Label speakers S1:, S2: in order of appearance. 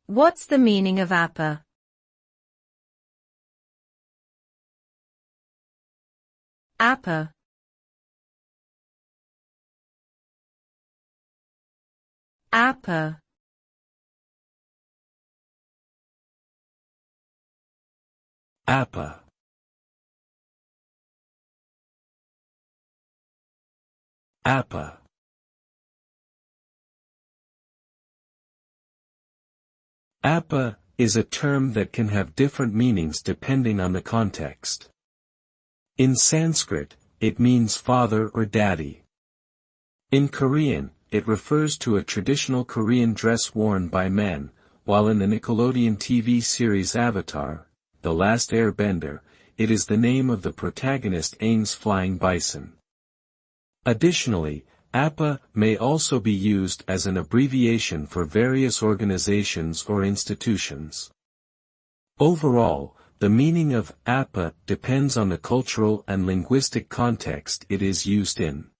S1: What's the meaning of appa? Appa. Appa.
S2: Appa. Appa. Appa is a term that can have different meanings depending on the context. In Sanskrit, it means father or daddy. In Korean, it refers to a traditional Korean dress worn by men, while in the Nickelodeon TV series Avatar, The Last Airbender, it is the name of the protagonist Aang's flying bison. Additionally, appa may also be used as an abbreviation for various organizations or institutions. Overall, the meaning of appa depends on the cultural and linguistic context it is used in.